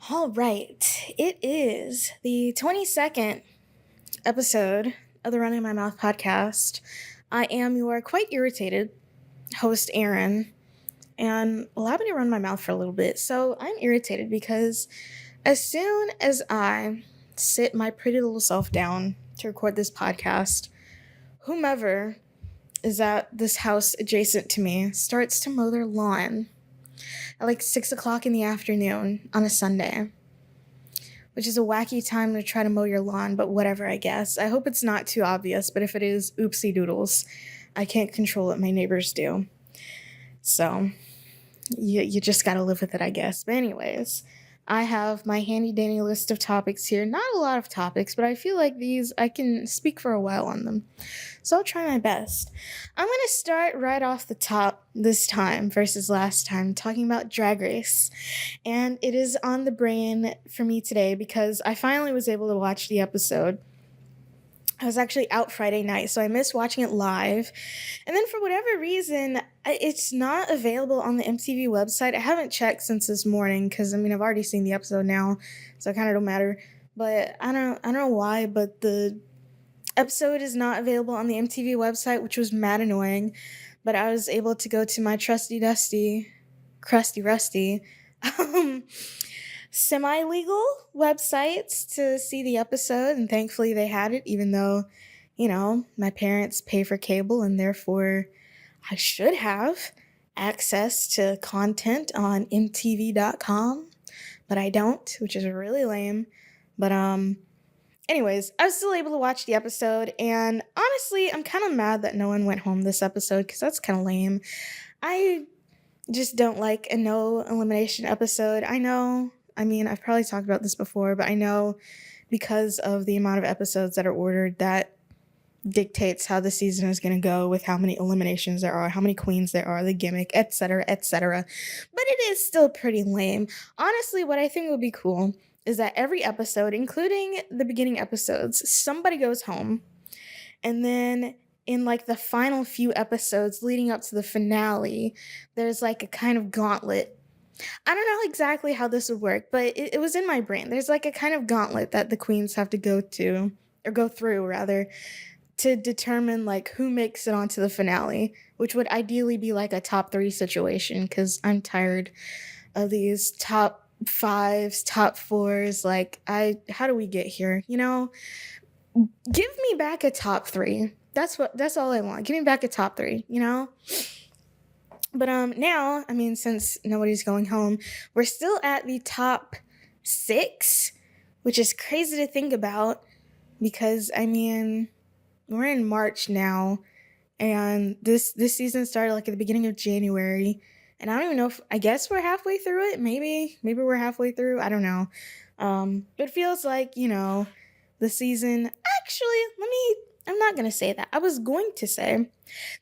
All right. It is the 22nd episode of the Running My Mouth podcast. I am your quite irritated host, Aaron, and allow me to run my mouth for a little bit. So I'm irritated because as soon as I sit my pretty little self down to record this podcast, whomever is at this house adjacent to me starts to mow their lawn at like 6 o'clock in the afternoon on a Sunday, which is a wacky time to try to mow your lawn, but whatever, I guess. I hope it's not too obvious, but if it is, oopsie doodles. I can't control what my neighbors do. So, you just gotta live with it, I guess. But anyways, I have my handy dandy list of topics here. Not a lot of topics, but I feel like these, I can speak for a while on them. So I'll try my best. I'm gonna start right off the top this time versus last time, talking about Drag Race. And it is on the brain for me today because I finally was able to watch the episode. I was actually out Friday night, so I missed watching it live. And then for whatever reason, it's not available on the MTV website. I haven't checked since this morning because I've already seen the episode now, so it kind of don't matter. But I don't know why, but the episode is not available on the MTV website, which was mad annoying. But I was able to go to my trusty dusty, crusty rusty, um, semi-legal websites to see the episode, and thankfully they had it, even though, my parents pay for cable and therefore I should have access to content on mtv.com, but I don't, which is really lame. But anyways, I was still able to watch the episode, and honestly, I'm kind of mad that no one went home this episode because that's kind of lame. I just don't like a no elimination episode. I've probably talked about this before, but I know because of the amount of episodes that are ordered, that dictates how the season is going to go with how many eliminations there are, how many queens there are, the gimmick, etc., etc. But it is still pretty lame. Honestly, what I think would be cool is that every episode, including the beginning episodes, somebody goes home, and then in like the final few episodes leading up to the finale, there's like a kind of gauntlet. I don't know exactly how this would work, but it was in my brain. There's like a kind of gauntlet that the queens have to go through rather, to determine like who makes it onto the finale, which would ideally be like a top 3 situation because I'm tired of these top 5s, top 4s. Like, how do we get here? Give me back a top 3. That's all I want. Give me back a top 3. But now, since nobody's going home, we're still at the top 6, which is crazy to think about because we're in March now, and this season started like at the beginning of January, and I don't even know if, I guess we're halfway through it. Maybe we're halfway through. I don't know. It feels like, the season, actually, I'm not going to say that. I was going to say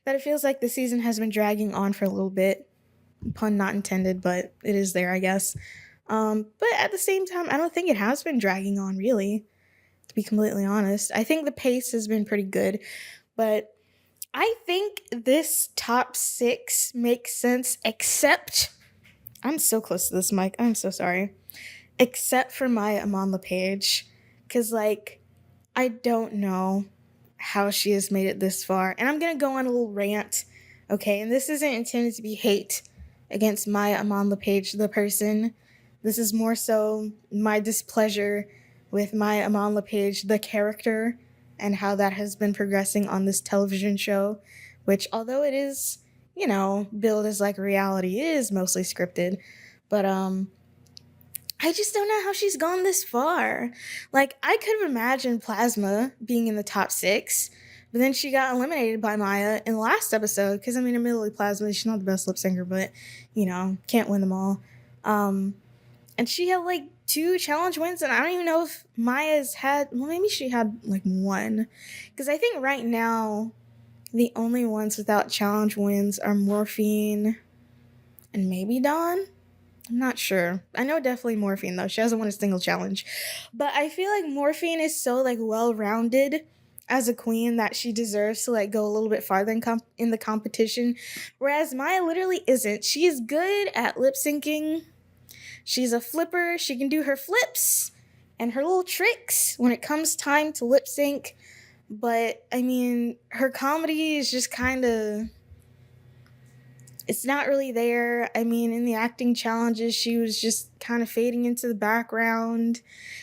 that it feels like the season has been dragging on for a little bit. Pun not intended, but it is there, I guess. But at the same time, I don't think it has been dragging on, really, to be completely honest. I think the pace has been pretty good, but I think this top 6 makes sense, except, I'm so close to this mic, I'm so sorry, except for Maya Amon LePage, because, I don't know how she has made it this far. And I'm going to go on a little rant, okay? And this isn't intended to be hate against Maya Amon LePage, the person. This is more so my displeasure with Maya Amon LePage, the character, and how that has been progressing on this television show, which, although it is, billed as like reality, it is mostly scripted. But, I just don't know how she's gone this far. Like, I could have imagined Plasma being in the top 6, but then she got eliminated by Maya in the last episode, because, admittedly, Plasma, she's not the best lip syncer, but, can't win them all. And she had, 2 challenge wins, and I don't even know if Maya's had, well, maybe she had, 1. Because I think right now, the only ones without challenge wins are Morphine and maybe Dawn. I'm not sure. I know definitely Morphine, though. She hasn't won a single challenge. But I feel like Morphine is so, well-rounded as a queen that she deserves to, go a little bit farther in the competition. Whereas Maya literally isn't. She is good at lip-syncing. She's a flipper. She can do her flips and her little tricks when it comes time to lip sync. But I mean, her comedy is just kind of, it's not really there. I mean, in the acting challenges, she was just kind of fading into the background.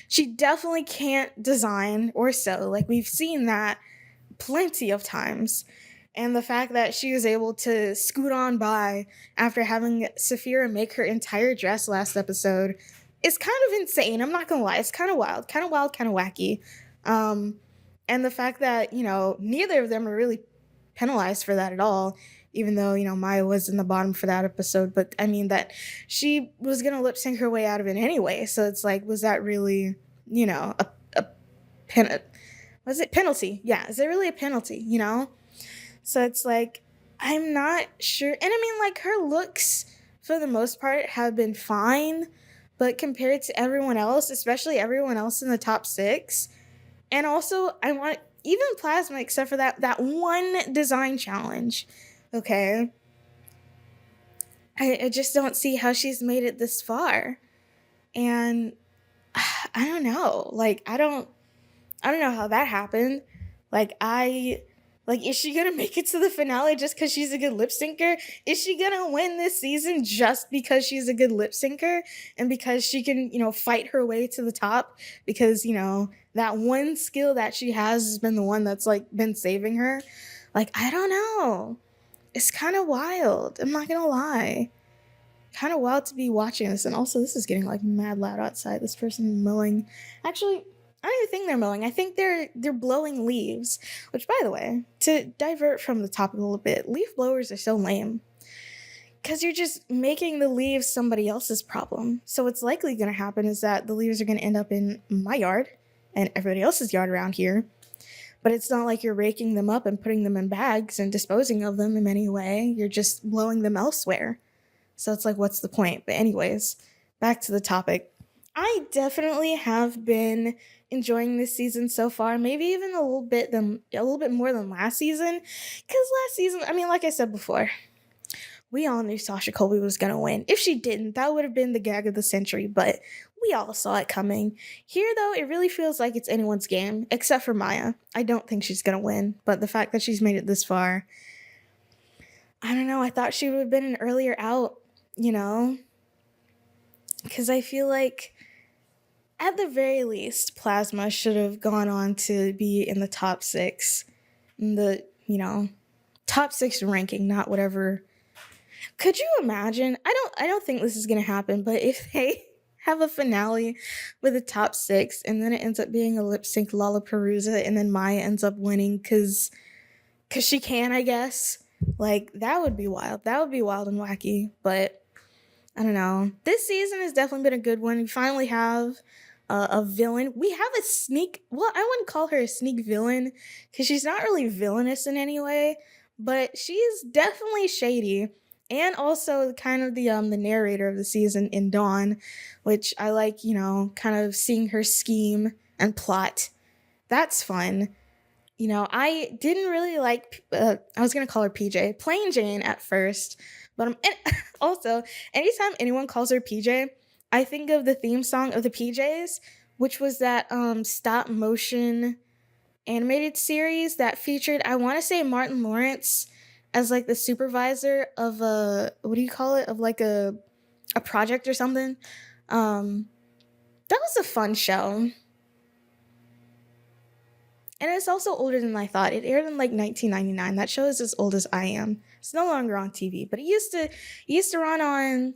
She definitely can't design or sew. Like, we've seen that plenty of times. And the fact that she was able to scoot on by after having Saphira make her entire dress last episode is kind of insane. I'm not gonna lie. It's kind of wild, kind of wacky. Um, and the fact that, neither of them are really penalized for that at all, even though, Maya was in the bottom for that episode. But I mean, that she was going to lip sync her way out of it anyway. So it's like, was that really, a was it penalty? Yeah. Is it really a penalty, So it's like, I'm not sure. And I mean, like, her looks for the most part have been fine, but compared to everyone else, especially everyone else in the top 6, and also I want even Plasma, except for that one design challenge. Okay. I just don't see how she's made it this far. And I don't know. Like, I don't know how that happened. Is she gonna make it to the finale just because she's a good lip syncer? Is she gonna win this season just because she's a good lip syncer and because she can, fight her way to the top? Because, that one skill that she has been the one that's like been saving her. Like, I don't know. It's kind of wild. I'm not gonna lie. Kind of wild to be watching this. And also, this is getting like mad loud outside. This person mowing. Actually, I don't even think they're mowing. I think they're blowing leaves. Which, by the way, to divert from the topic a little bit, leaf blowers are so lame. Because you're just making the leaves somebody else's problem. So what's likely going to happen is that the leaves are going to end up in my yard and everybody else's yard around here. But it's not like you're raking them up and putting them in bags and disposing of them in any way. You're just blowing them elsewhere. So it's like, what's the point? But anyways, back to the topic. I definitely have been enjoying this season so far, maybe even a little bit more than last season. Because last season, I mean, like I said before, we all knew Sasha Colby was going to win. If she didn't, that would have been the gag of the century, but we all saw it coming. Here, though, it really feels like it's anyone's game, except for Maya. I don't think she's going to win, but the fact that she's made it this far, I don't know, I thought she would have been an earlier out, because I feel like, at the very least, Plasma should have gone on to be in the top 6, in the, top 6 ranking, not whatever. Could you imagine? I don't think this is gonna happen, but if they have a finale with a top 6 and then it ends up being a lip sync Lollapalooza and then Maya ends up winning because she can, I guess. Like, that would be wild. That would be wild and wacky. But I don't know. This season has definitely been a good one. We finally have a villain. We have a sneak. Well, I wouldn't call her a sneak villain because she's not really villainous in any way, but she is definitely shady. And also kind of the narrator of the season in Dawn, which I like, kind of seeing her scheme and plot. That's fun. I didn't really like, I was going to call her PJ, Plain Jane at first. But and also, anytime anyone calls her PJ, I think of the theme song of the PJs, which was that stop motion animated series that featured, I want to say, Martin Lawrence as like the supervisor of what do you call it? Of like a project or something. That was a fun show. And it's also older than I thought. It aired in like 1999. That show is as old as I am. It's no longer on TV, but it used to run on,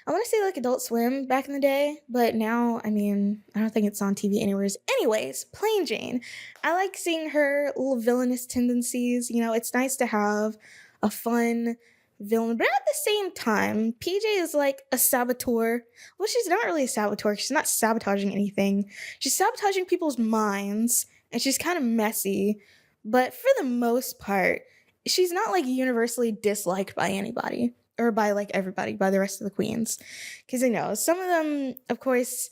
I want to say like Adult Swim back in the day, but now, I mean, I don't think it's on TV anywhere. Anyways, Plain Jane. I like seeing her little villainous tendencies. It's nice to have a fun villain, but at the same time, PJ is like a saboteur. Well, she's not really a saboteur. She's not sabotaging anything. She's sabotaging people's minds, and she's kind of messy, but for the most part, she's not like universally disliked by anybody or by like everybody, by the rest of the queens. Because some of them, of course,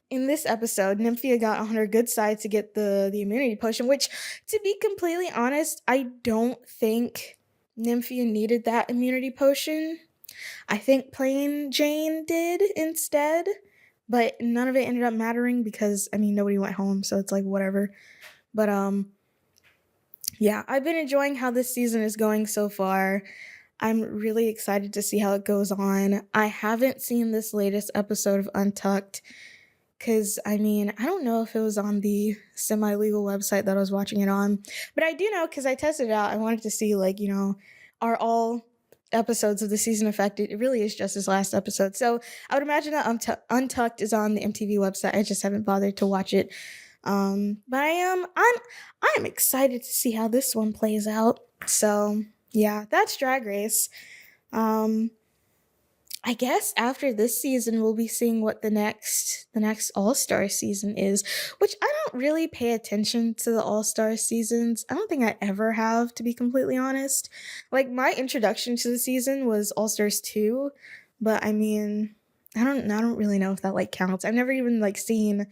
in this episode, Nymphia got on her good side to get the immunity potion, which, to be completely honest, I don't think Nymphia needed that immunity potion. I think Plain Jane did instead, but none of it ended up mattering because I mean nobody went home, so it's like whatever. But yeah, I've been enjoying how this season is going so far. I'm really excited to see how it goes on. I haven't seen this latest episode of Untucked because, I mean, I don't know if it was on the semi legal website that I was watching it on, but I do know because I tested it out. I wanted to see, like, are all episodes of the season affected? It really is just this last episode. So I would imagine that Untucked is on the MTV website. I just haven't bothered to watch it. But I am excited to see how this one plays out. So yeah, that's Drag Race. Um, I guess after this season, we'll be seeing what the next All Star season is, which I don't really pay attention to the All Star seasons. I don't think I ever have, to be completely honest. Like my introduction to the season was All Stars 2, but I mean, I don't really know if that like counts. I've never even like seen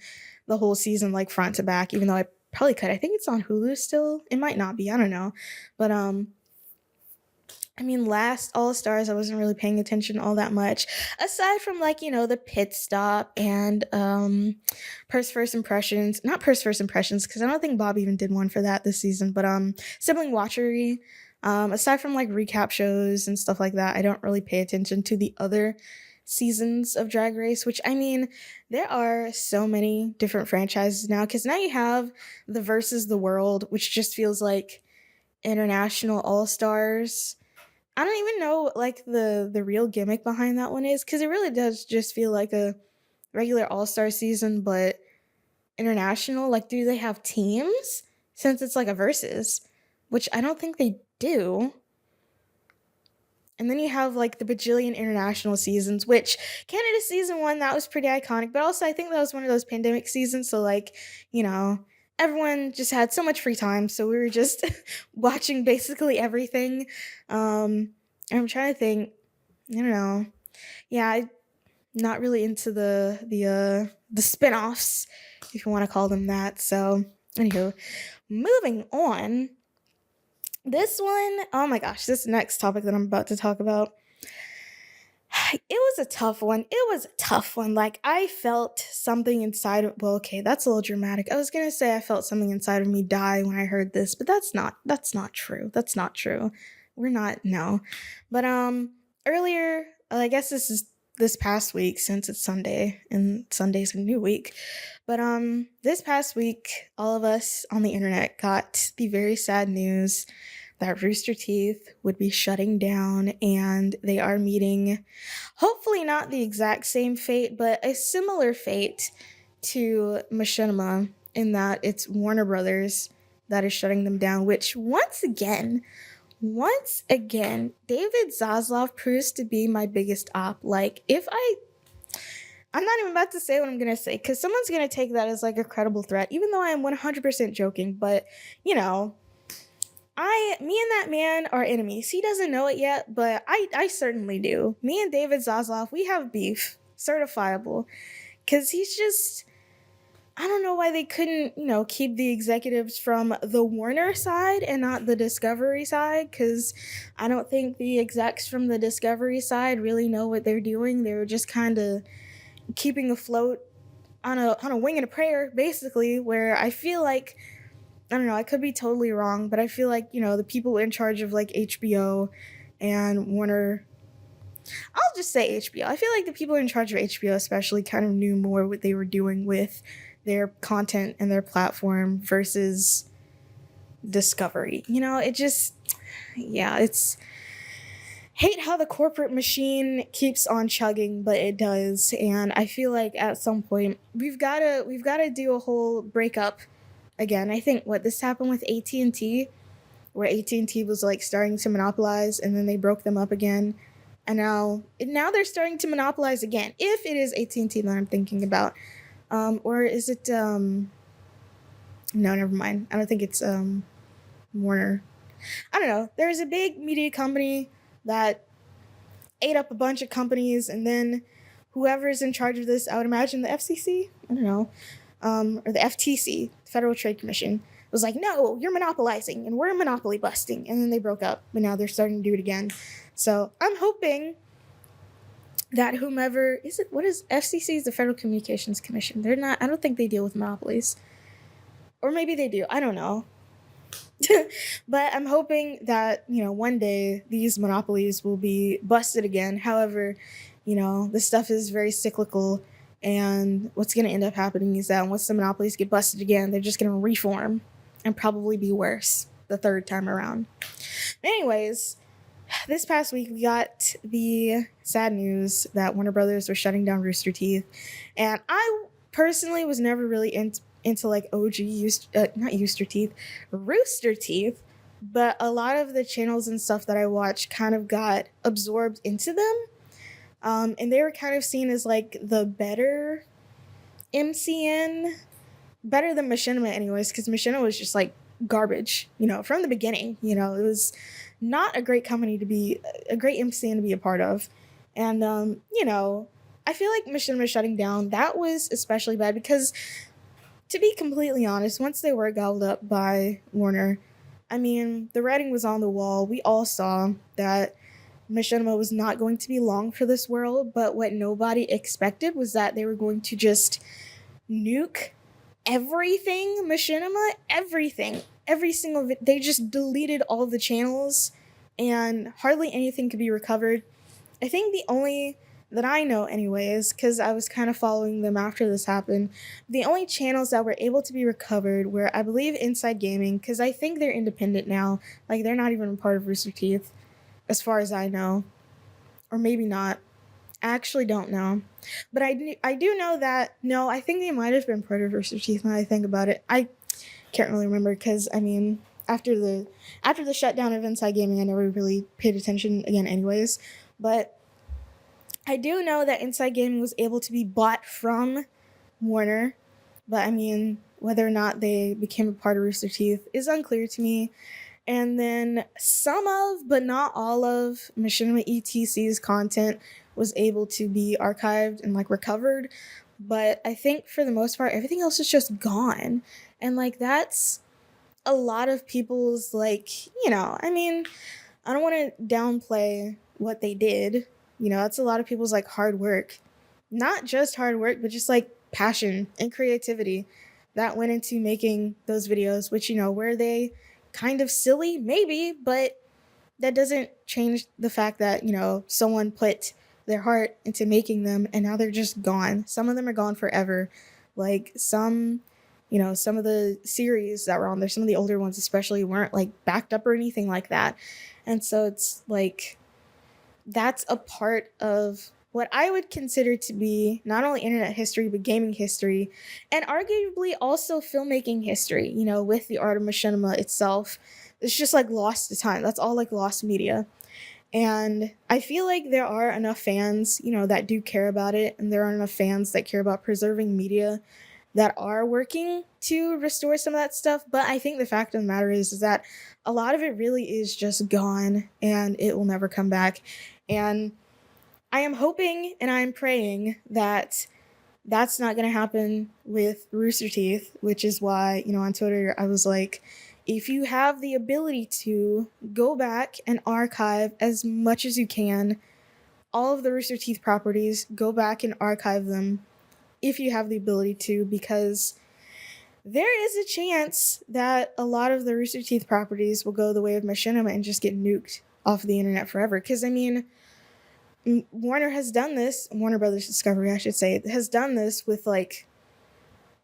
the whole season like front to back, even though I probably could. I think it's on Hulu still. It might not be. I don't know, but I mean, last All Stars, I wasn't really paying attention all that much, aside from like the pit stop and purse first impressions. Not purse first impressions because I don't think Bob even did one for that this season. But sibling watchery. Aside from like recap shows and stuff like that, I don't really pay attention to the other seasons of Drag Race. Which I mean, there are so many different franchises now because now you have the Versus the World, which just feels like international all stars. I don't even know like the real gimmick behind that one is because it really does just feel like a regular All Star season, but international. Like, do they have teams since it's like a versus, which I don't think they do. And then you have like the bajillion international seasons, which Canada season one, that was pretty iconic. But also, I think that was one of those pandemic seasons. So, like, you know, everyone just had so much free time. So we were just watching basically everything. I'm trying to think, I don't know. Yeah, I'm not really into the spin-offs, if you want to call them that. So, anywho, moving on. This one, oh my gosh, this next topic that I'm about to talk about, it was a tough one. It was a tough one. Like, I felt something inside of, well, okay, that's a little dramatic. I was going to say I felt something inside of me die when I heard this, but that's not true. That's not true. We're not, no. But, earlier, I guess this past week since it's Sunday and Sunday's a new week. But, this past week, all of us on the internet got the very sad news that Rooster Teeth would be shutting down, and they are meeting hopefully not the exact same fate, but a similar fate to Machinima in that it's Warner Brothers that is shutting them down, which once again, David Zaslav proves to be my biggest op. Like, I'm not even about to say what I'm going to say because someone's going to take that as like a credible threat, even though I am 100% joking, but me and that man are enemies. He doesn't know it yet, but I certainly do. Me and David Zaslav, we have beef, certifiable, because he's just, I don't know why they couldn't, keep the executives from the Warner side and not the Discovery side, because I don't think the execs from the Discovery side really know what they're doing. They were just kind of keeping afloat on a wing and a prayer, basically, where I feel like, I don't know, I could be totally wrong, but I feel like, the people in charge of like HBO and Warner, I'll just say HBO. I feel like the people in charge of HBO especially kind of knew more what they were doing with their content and their platform versus Discovery. It just, yeah, it's hate how the corporate machine keeps on chugging, but it does. And I feel like at some point we've gotta do a whole breakup again. I think this happened with AT&T, where AT&T was like starting to monopolize and then they broke them up again. And now they're starting to monopolize again. If it is AT&T that I'm thinking about. Or is it no, never mind. I don't think it's Warner. I don't know. There's a big media company that ate up a bunch of companies, and then whoever's in charge of this, I would imagine the FCC, I don't know, or the FTC, Federal Trade Commission, was like, no, you're monopolizing, and we're monopoly busting, and then they broke up, but now they're starting to do it again. So I'm hoping that whomever is it, what is FCC, is the Federal Communications Commission. They're not, I don't think they deal with monopolies. Or maybe they do. I don't know. But I'm hoping that, one day these monopolies will be busted again. However, this stuff is very cyclical. And what's going to end up happening is that once the monopolies get busted again, they're just going to reform and probably be worse the third time around. Anyways, this past week we got the sad news that Warner Brothers were shutting down Rooster Teeth. And I personally was never really into like OG not Rooster Teeth, Rooster Teeth, but a lot of the channels and stuff that I watched kind of got absorbed into them, and they were kind of seen as like the better MCN, better than Machinima anyways, because Machinima was just like garbage, from the beginning. It was not a great company to be, a great MCN to be a part of. And I feel like Machinima shutting down, that was especially bad because, to be completely honest, once they were gobbled up by Warner, I mean, the writing was on the wall. We all saw that Machinima was not going to be long for this world, but what nobody expected was that they were going to just nuke everything Machinima, everything, every single they just deleted all the channels and hardly anything could be recovered. I think the only that I know anyways, because I was kind of following them after this happened, the only channels that were able to be recovered were, I believe, Inside Gaming, because I think they're independent now. Like, they're not even a part of Rooster Teeth, as far as I know. Or maybe not. I actually don't know. But I do know that, no, I think they might have been part of Rooster Teeth now I think about it. I can't really remember, because, I mean, after the shutdown of Inside Gaming, I never really paid attention again anyways. But I do know that Inside Gaming was able to be bought from Warner, but I mean, whether or not they became a part of Rooster Teeth is unclear to me. And then some of, but not all of, Machinima ETC's content was able to be archived and like recovered. But I think for the most part, everything else is just gone. And like, that's a lot of people's, like, I mean, I don't want to downplay what they did. That's a lot of people's like hard work. Not just hard work, but just like passion and creativity that went into making those videos, which, were they kind of silly? Maybe, but that doesn't change the fact that, someone put their heart into making them and now they're just gone. Some of them are gone forever. Like some of the series that were on there, some of the older ones especially, weren't like backed up or anything like that. And so it's like, that's a part of what I would consider to be not only internet history, but gaming history, and arguably also filmmaking history, with the art of Machinima itself. It's just like lost to time. That's all like lost media. And I feel like there are enough fans, that do care about it, and there are enough fans that care about preserving media that are working to restore some of that stuff. But I think the fact of the matter is that a lot of it really is just gone and it will never come back. And I am hoping and I'm praying that that's not going to happen with Rooster Teeth, which is why, on Twitter, I was like, if you have the ability to go back and archive as much as you can, all of the Rooster Teeth properties, go back and archive them if you have the ability to, because there is a chance that a lot of the Rooster Teeth properties will go the way of Machinima and just get nuked off the internet forever. Because, I mean, Warner has done this, Warner Brothers Discovery, I should say, has done this with, like,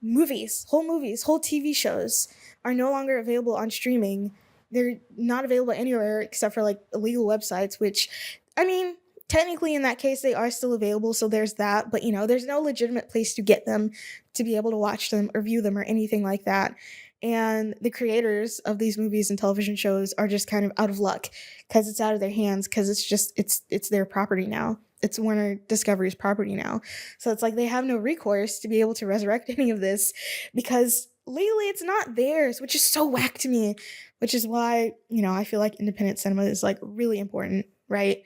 movies, whole TV shows are no longer available on streaming. They're not available anywhere except for, like, illegal websites, which, I mean, technically in that case, they are still available, so there's that, but, there's no legitimate place to get them, to be able to watch them or view them or anything like that. And the creators of these movies and television shows are just kind of out of luck because it's out of their hands, because it's their property now. It's Warner Discovery's property now. So it's like they have no recourse to be able to resurrect any of this because legally it's not theirs, which is so whack to me, which is why, I feel like independent cinema is like really important, right?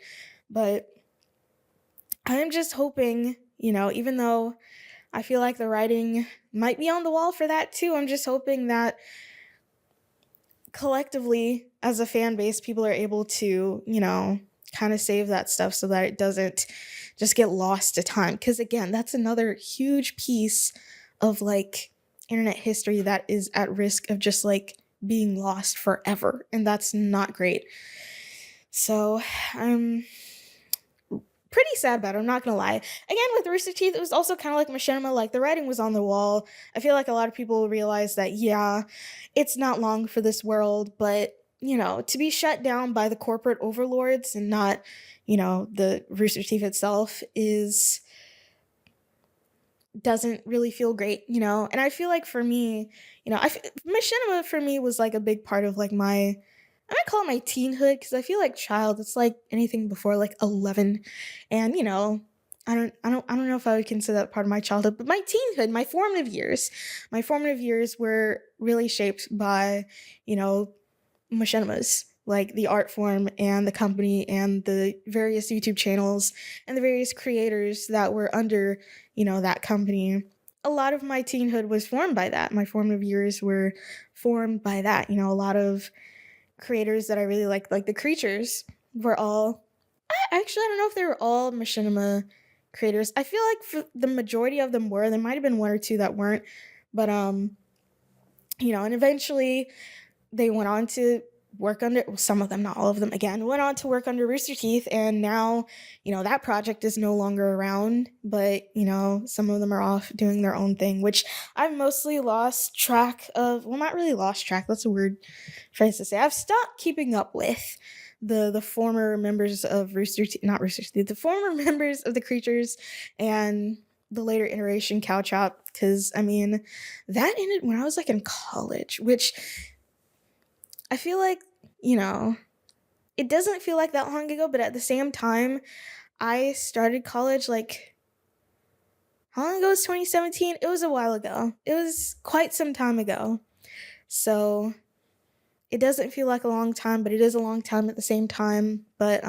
But I'm just hoping, even though I feel like the writing might be on the wall for that too, I'm just hoping that collectively as a fan base, people are able to, kind of save that stuff so that it doesn't just get lost to time. Because again, that's another huge piece of like internet history that is at risk of just like being lost forever. And that's not great. So I'm pretty sad about it, I'm not gonna lie. Again, with Rooster Teeth, it was also kind of like Machinima, like the writing was on the wall. I feel like a lot of people realize that, yeah, it's not long for this world, but to be shut down by the corporate overlords and not, the Rooster Teeth itself is doesn't really feel great, And I feel like for me, Machinima for me was like a big part of like I might call it my teenhood because I feel like child. It's like anything before like 11, and I don't know if I would consider that part of my childhood, but my teenhood, my formative years were really shaped by machinimas, like the art form and the company and the various YouTube channels and the various creators that were under that company. A lot of my teenhood was formed by that. My formative years were formed by that. A lot of creators that I really like the creatures, were all actually I don't know if they were all machinima creators. I feel like for the majority of them were. There might have been one or two that weren't, but and eventually they went on to work under, well, some of them, not all of them, again, went on to work under Rooster Teeth, and now that project is no longer around, but some of them are off doing their own thing, which I've mostly lost track of. Well, not really lost track, that's a weird phrase to say. I've stopped keeping up with the former members of not Rooster Teeth, the former members of the creatures and the later iteration Cow Chop, because that ended when I was like in college, which I feel like, it doesn't feel like that long ago, but at the same time, I started college like, how long ago was 2017? It was a while ago. It was quite some time ago. So it doesn't feel like a long time, but it is a long time at the same time. But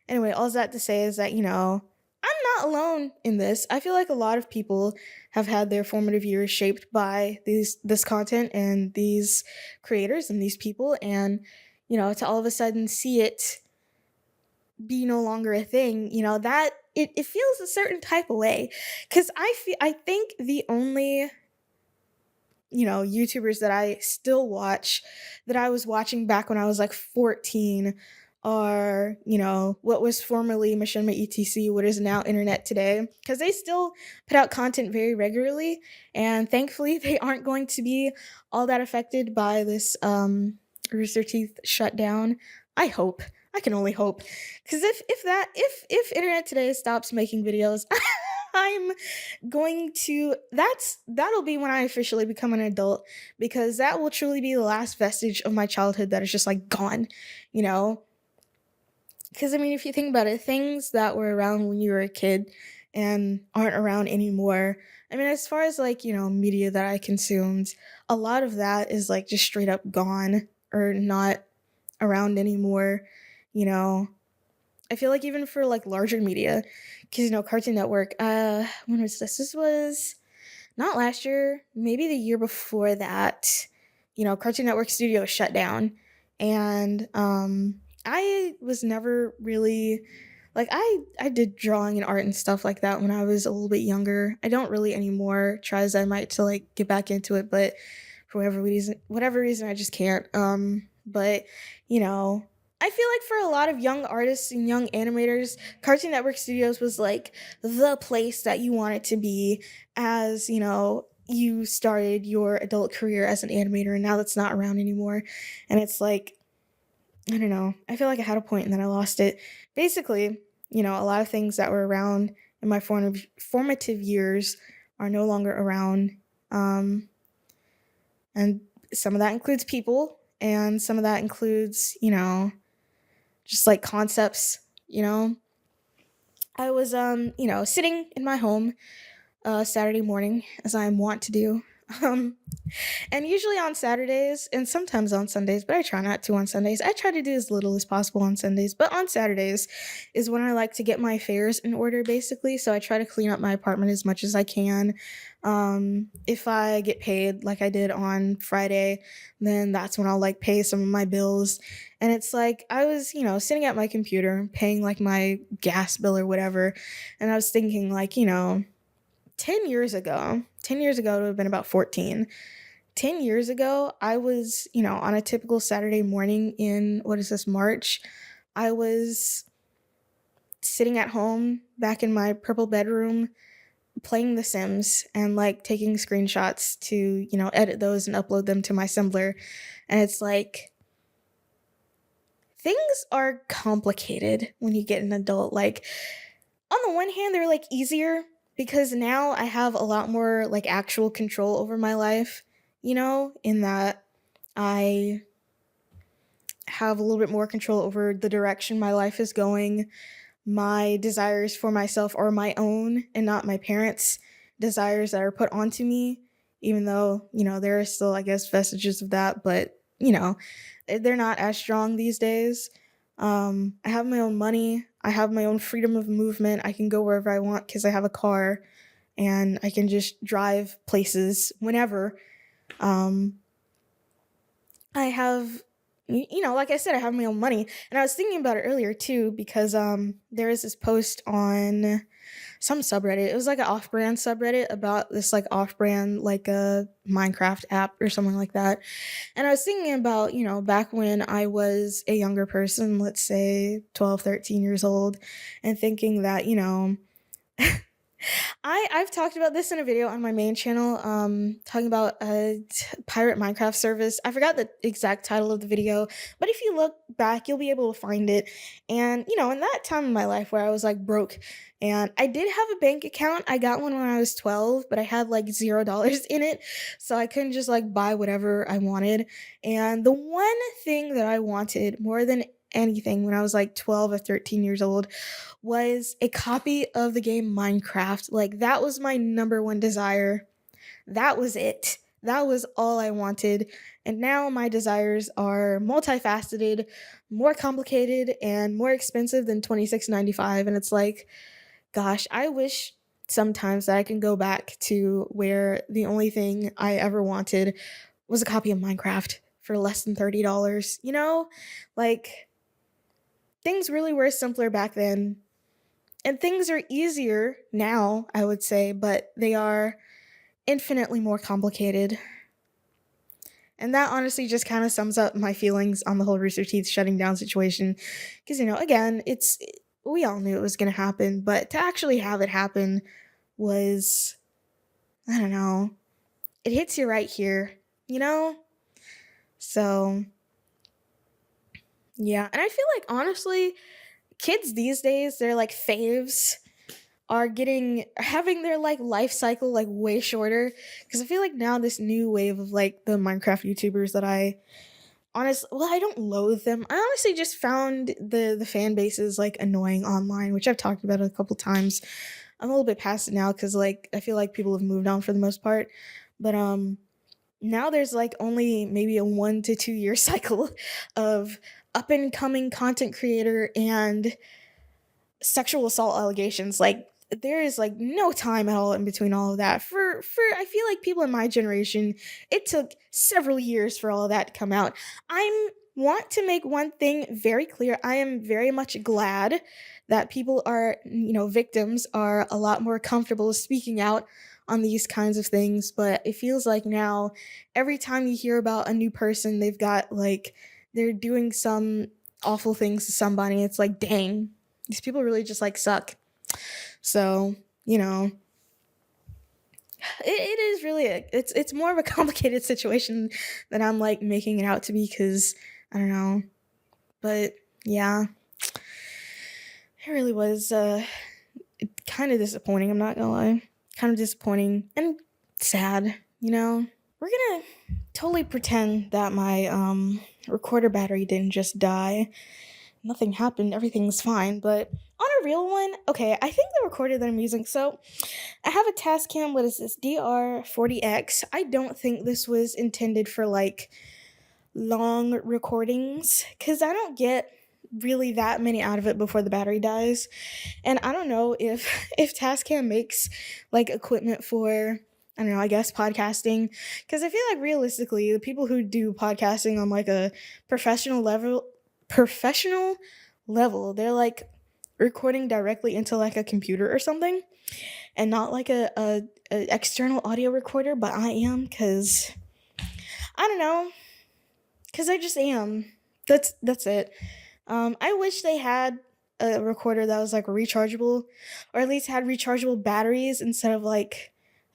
anyway, all that to say is that, I'm not alone in this. I feel like a lot of people have had their formative years shaped by this content and these creators and these people, and to all of a sudden see it be no longer a thing, that it feels a certain type of way. Because I think the only YouTubers that I still watch, that I was watching back when I was like 14, are, what was formerly Machinima ETC, what is now Internet Today, because they still put out content very regularly, and thankfully they aren't going to be all that affected by this Rooster Teeth shutdown. I hope. I can only hope, because if Internet Today stops making videos, I'm going to that'll be when I officially become an adult, because that will truly be the last vestige of my childhood that is just like gone, because if you think about it, things that were around when you were a kid and aren't around anymore, as far as like media that I consumed, a lot of that is like just straight up gone or not around anymore. I feel like even for like larger media, because Cartoon Network, when was this? This was not last year, maybe the year before that. Cartoon Network Studios shut down, and I was never really like, I did drawing and art and stuff like that when I was a little bit younger. I don't really anymore. Try as I might to like get back into it, but for whatever reason, I just can't. But I feel like for a lot of young artists and young animators, Cartoon Network Studios was like the place that you wanted to be as, you started your adult career as an animator, and now that's not around anymore. And it's like, I don't know. I feel like I had a point and then I lost it. Basically, a lot of things that were around in my formative years are no longer around. And some of that includes people, and some of that includes, just like concepts, I was, sitting in my home Saturday morning, as I am wont to do, Um, and usually on Saturdays and sometimes on Sundays, but I try not to on Sundays. I try to do as little as possible on Sundays, but on Saturdays is when I like to get my affairs in order, basically. So I try to clean up my apartment as much as I can. If I get paid like I did on Friday, then that's when I'll like pay some of my bills. And it's like I was, sitting at my computer paying like my gas bill or whatever, and I was thinking like, 10 years ago, it would have been about 14. 10 years ago, I was, on a typical Saturday morning in, what is this, March? I was sitting at home back in my purple bedroom playing The Sims and like taking screenshots to, edit those and upload them to my Assembler. And it's like, things are complicated when you get an adult. Like, on the one hand, they're like easier because now I have a lot more like actual control over my life, in that I have a little bit more control over the direction my life is going. My desires for myself are my own and not my parents' desires that are put onto me, even though, there are still, I guess, vestiges of that, but, they're not as strong these days. I have my own money. I have my own freedom of movement. I can go wherever I want because I have a car and I can just drive places whenever. Um, I have, like I said, I have my own money. And I was thinking about it earlier too because there is this post on some subreddit. It was like an off-brand subreddit about this like off-brand like a Minecraft app or something like that. And I was thinking about, back when I was a younger person, let's say 12, 13 years old, and thinking that, I've talked about this in a video on my main channel, talking about a pirate Minecraft service. I forgot the exact title of the video, but if you look back, you'll be able to find it. And, in that time in my life where I was like broke, and I did have a bank account. I got one when I was 12, but I had like $0 in it, so I couldn't just like buy whatever I wanted. And the one thing that I wanted more than anything when I was like 12 or 13 years old was a copy of the game Minecraft. Like, that was my number one desire. That was it. That was all I wanted. And now my desires are multifaceted, more complicated, and more expensive than $26.95. And it's like, gosh, I wish sometimes that I can go back to where the only thing I ever wanted was a copy of Minecraft for less than $30. Like, things really were simpler back then. And things are easier now, I would say, but they are infinitely more complicated. And that honestly just kind of sums up my feelings on the whole Rooster Teeth shutting down situation. Because, again, we all knew it was going to happen, but to actually have it happen was, I don't know, it hits you right here, So, yeah. And I feel like, honestly, kids these days, they're like faves are having their like life cycle like way shorter, because I feel like now this new wave of like the Minecraft YouTubers that I don't loathe them. I honestly just found the fan bases like annoying online, which I've talked about a couple times. I'm a little bit past it now because like I feel like people have moved on for the most part, but now there's like only maybe a 1 to 2 year cycle of up and coming content creator and sexual assault allegations. Like, there is like no time at all in between all of that. For I feel like people in my generation, it took several years for all of that to come out. I want to make one thing very clear. I am very much glad that people are, victims are a lot more comfortable speaking out on these kinds of things, but it feels like now every time you hear about a new person, they've got like they're doing some awful things to somebody. It's like, dang, these people really just like suck. So, it is really it's more of a complicated situation than I'm like making it out to be, because I don't know. But yeah, it really was kind of disappointing, I'm not gonna lie. Kind of disappointing and sad, We're gonna totally pretend that my recorder battery didn't just die, nothing happened, everything's fine. But on a real one, okay, I think they recorded their music. So I have a Tascam, what is this, DR40X. I don't think this was intended for like long recordings because I don't get really that many out of it before the battery dies. And I don't know if if Tascam makes like equipment for, I don't know, I guess podcasting, because I feel like realistically the people who do podcasting on like a professional level, they're like recording directly into like a computer or something and not like a external audio recorder, but I am because I don't know, because I just am. That's it. I wish they had a recorder that was like rechargeable, or at least had rechargeable batteries instead of like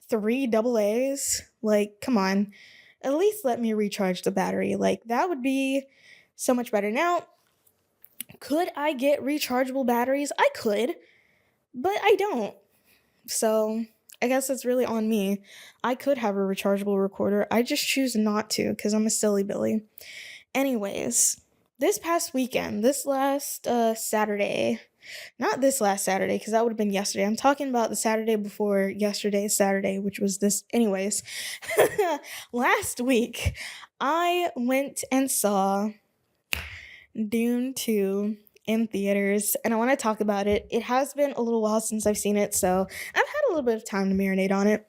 three double A's. Like, come on, at least let me recharge the battery. Like, that would be so much better. Now, could I get rechargeable batteries? I could, but I don't. So I guess it's really on me. I could have a rechargeable recorder. I just choose not to because I'm a silly Billy. Anyways, this past weekend, this last Saturday, not this last Saturday, because that would have been yesterday. I'm talking about the Saturday before yesterday's Saturday, which was this. Anyways, last week, I went and saw Dune 2 in theaters, and I want to talk about it. It has been a little while since I've seen it, so I've had a little bit of time to marinate on it.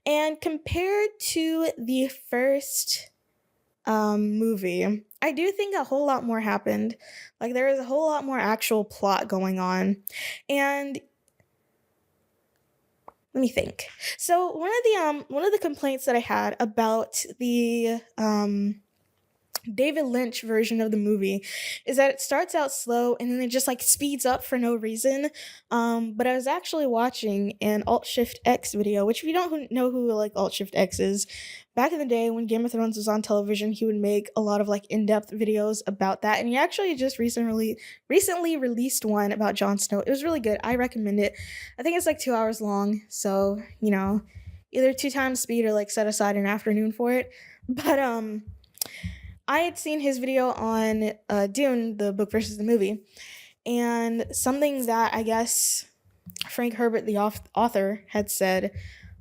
And compared to the first movie, I do think a whole lot more happened. Like, there is a whole lot more actual plot going on. And let me think. So one of the complaints that I had about the David Lynch version of the movie is that it starts out slow and then it just like speeds up for no reason. But I was actually watching an Alt Shift X video, which if you don't know who like Alt Shift X is, back in the day when Game of Thrones was on television, he would make a lot of like in-depth videos about that. And he actually just recently released one about Jon Snow. It was really good. I recommend it. I think it's like 2 hours long, so either 2 times speed or like set aside an afternoon for it. But I had seen his video on Dune, the book versus the movie, and something that I guess Frank Herbert, the author, had said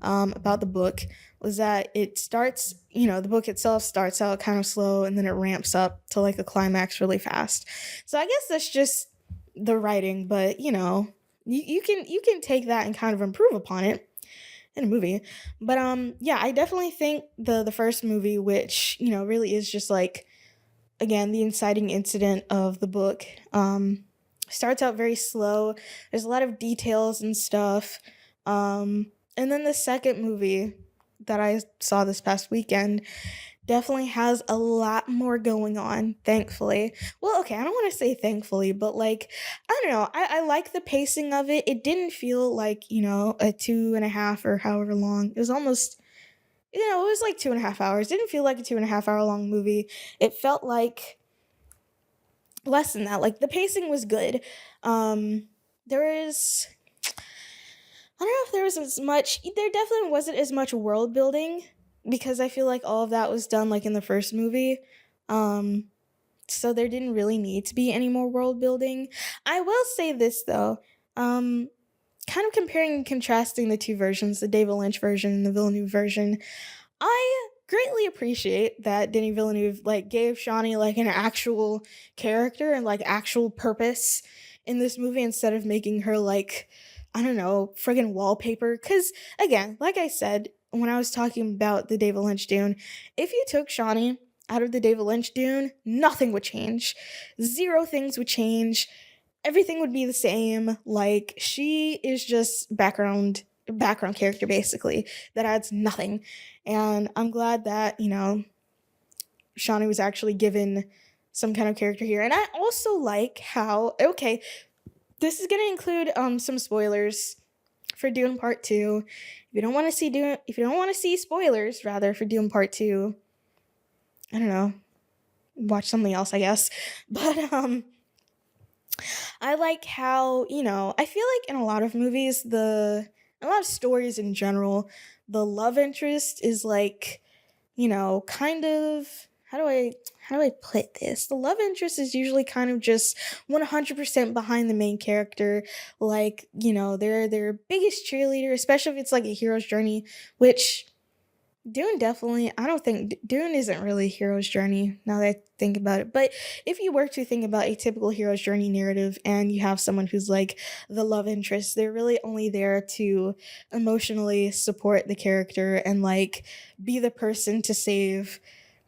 about the book was that it starts, the book itself starts out kind of slow and then it ramps up to like a climax really fast. So I guess that's just the writing, but you can take that and kind of improve upon it in a movie. But yeah, I definitely think the first movie, which really is just like, again, the inciting incident of the book, starts out very slow. There's a lot of details and stuff. And then the second movie that I saw this past weekend definitely has a lot more going on, thankfully. Well, okay, I don't want to say thankfully, but like, I don't know, I like the pacing of it. It didn't feel like, a 2.5 or however long. It was almost, it was like 2.5 hours. It didn't feel like a 2.5 hour long movie. It felt like less than that. Like, the pacing was good. There is, I don't know if there was as much, there definitely wasn't as much world building because I feel like all of that was done like in the first movie. So there didn't really need to be any more world building. I will say this though, kind of comparing and contrasting the two versions, the David Lynch version and the Villeneuve version, I greatly appreciate that Denis Villeneuve like gave Shawnee like an actual character and like actual purpose in this movie instead of making her like, I don't know, friggin' wallpaper. Cause again, like I said, when I was talking about the David Lynch Dune, if you took Shawnee out of the David Lynch Dune, nothing would change. Zero things would change. Everything would be the same. Like, she is just background character basically that adds nothing. And I'm glad that, Shawnee was actually given some kind of character here. And I also like how, okay, this is going to include some spoilers for Dune Part 2. If you don't want to see spoilers rather for Dune Part 2, I don't know, watch something else, I guess. But I like how, I feel like in a lot of movies, a lot of stories in general, the love interest is like, kind of, how do I how do I put this? The love interest is usually kind of just 100% behind the main character. Like, they're their biggest cheerleader, especially if it's like a hero's journey, which Dune definitely, I don't think Dune isn't really hero's journey now that I think about it. But if you were to think about a typical hero's journey narrative and you have someone who's like the love interest, they're really only there to emotionally support the character and like be the person to save,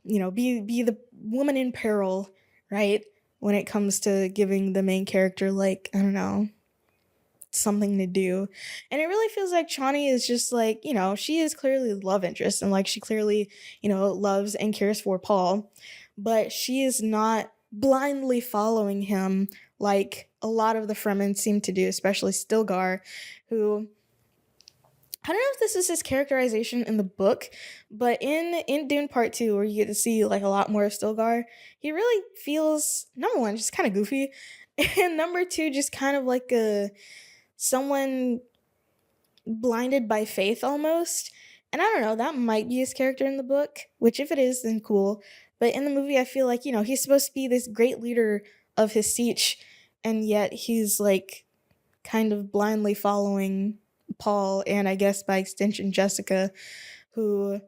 be the woman in peril, right? When it comes to giving the main character, like, I don't know, something to do. And it really feels like Chani is just like, she is clearly the love interest and like she clearly, loves and cares for Paul, but she is not blindly following him like a lot of the Fremen seem to do, especially Stilgar, who I don't know if this is his characterization in the book, but in Dune Part 2, where you get to see like a lot more of Stilgar, he really feels, number one, just kind of goofy, and number two, just kind of like a someone blinded by faith almost. And I don't know, that might be his character in the book, which if it is, then cool. But in the movie, I feel like, he's supposed to be this great leader of his siege, and yet he's like kind of blindly following Paul and I guess by extension Jessica, who,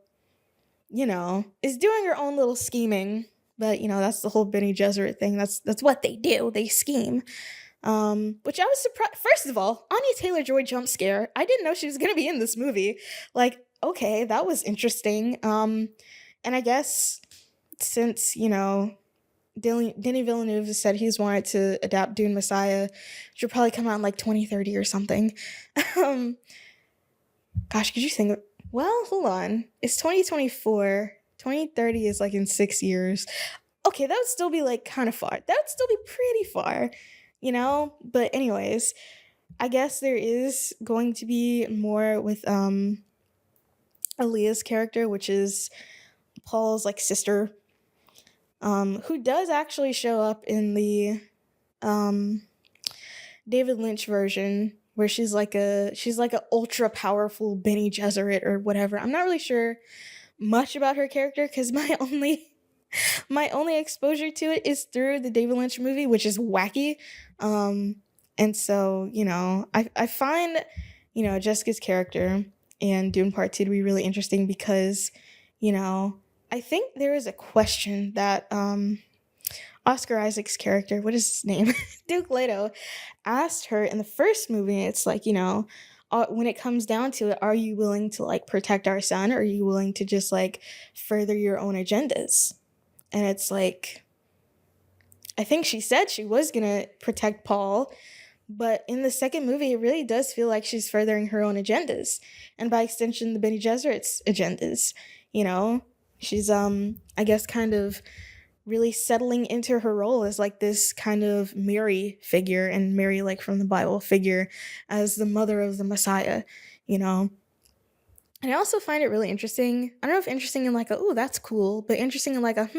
is doing her own little scheming. But, that's the whole Bene Gesserit thing. That's what they do. They scheme. Which I was surprised. First of all, Anya Taylor-Joy jump scare. I didn't know she was gonna be in this movie. Like, okay, that was interesting. And I guess since Denis Villeneuve has said he's wanted to adapt Dune Messiah, which will probably come out in like 2030 or something. Gosh, could you think of? Well, hold on. It's 2024. 2030 is like in 6 years. Okay, that would still be like kind of far. That would still be pretty far. But anyways, I guess there is going to be more with Aaliyah's character, which is Paul's like sister, who does actually show up in the David Lynch version, where she's like a ultra powerful Bene Gesserit or whatever. I'm not really sure much about her character because my only exposure to it is through the David Lynch movie, which is wacky. And so, I find, Jessica's character in Dune Part 2 to be really interesting because, I think there is a question that Oscar Isaac's character, what is his name? Duke Leto, asked her in the first movie. It's like, when it comes down to it, are you willing to like protect our son, or are you willing to just like further your own agendas? And it's like, I think she said she was gonna protect Paul, but in the second movie, it really does feel like she's furthering her own agendas, and by extension, the Bene Gesserit's agendas. She's I guess kind of really settling into her role as like this kind of Mary figure, and Mary like from the Bible figure as the mother of the Messiah. And I also find it really interesting. I don't know if interesting in like a, ooh, that's cool, but interesting in like a,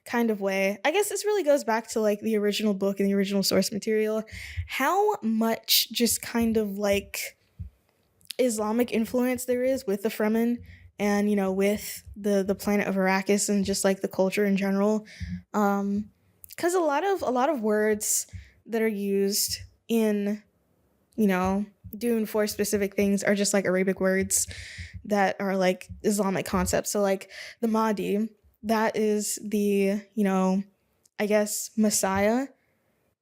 kind of way. I guess this really goes back to like the original book and the original source material. How much just kind of like Islamic influence there is with the Fremen and, with the planet of Arrakis and just like the culture in general. Because a lot of words that are used in, Dune for specific things are just like Arabic words that are like Islamic concepts. So like the Mahdi, that is the, I guess Messiah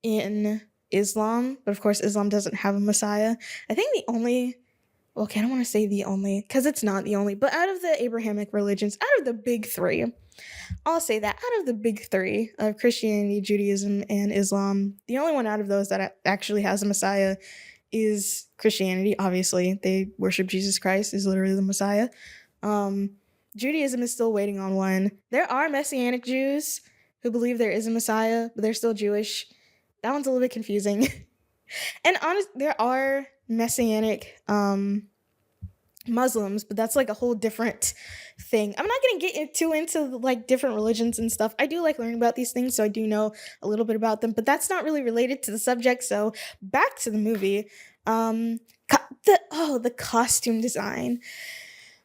in Islam. But of course, Islam doesn't have a Messiah. I think the only, okay, I don't want to say the only, because it's not the only, but out of the Abrahamic religions, out of the big three, I'll say that out of the big three of Christianity, Judaism, and Islam, the only one out of those that actually has a Messiah is Christianity. Obviously, they worship Jesus Christ is literally the Messiah. Judaism is still waiting on one. There are Messianic Jews who believe there is a Messiah, but they're still Jewish. That one's a little bit confusing. And there are Messianic Muslims, but that's like a whole different thing. I'm not gonna get too into like different religions and stuff. I do like learning about these things, so I do know a little bit about them, but that's not really related to the subject. So back to the movie. The costume design.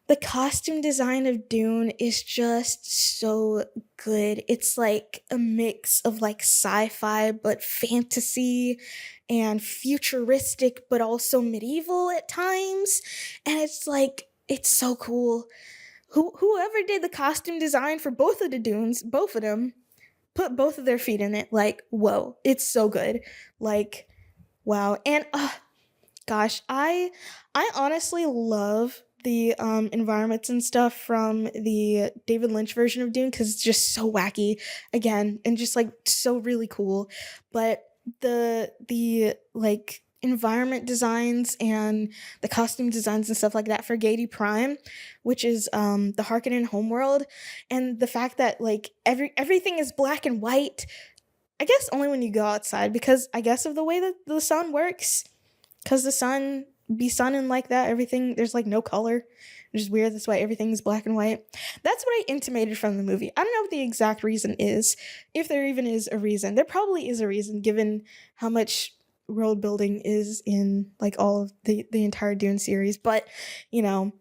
The costume design of Dune is just so good. It's like a mix of like sci-fi but fantasy and futuristic but also medieval at times. And it's like it's so cool. Whoever did the costume design for both of the Dunes, both of them, put both of their feet in it. Like, whoa, it's so good. Like, wow. And gosh, I honestly love the environments and stuff from the David Lynch version of Dune because it's just so wacky again and just like so really cool. But the like environment designs and the costume designs and stuff like that for Gady Prime, which is the Harkonnen homeworld, and the fact that like everything is black and white. I guess only when you go outside because I guess of the way that the sun works, because the sun be sunning like that, everything there's like no color, which is weird. That's why everything's black and white. That's what I intimated from the movie. I don't know what the exact reason is, if there even is a reason. There probably is a reason given how much world building is in like all of the entire Dune series, but you know,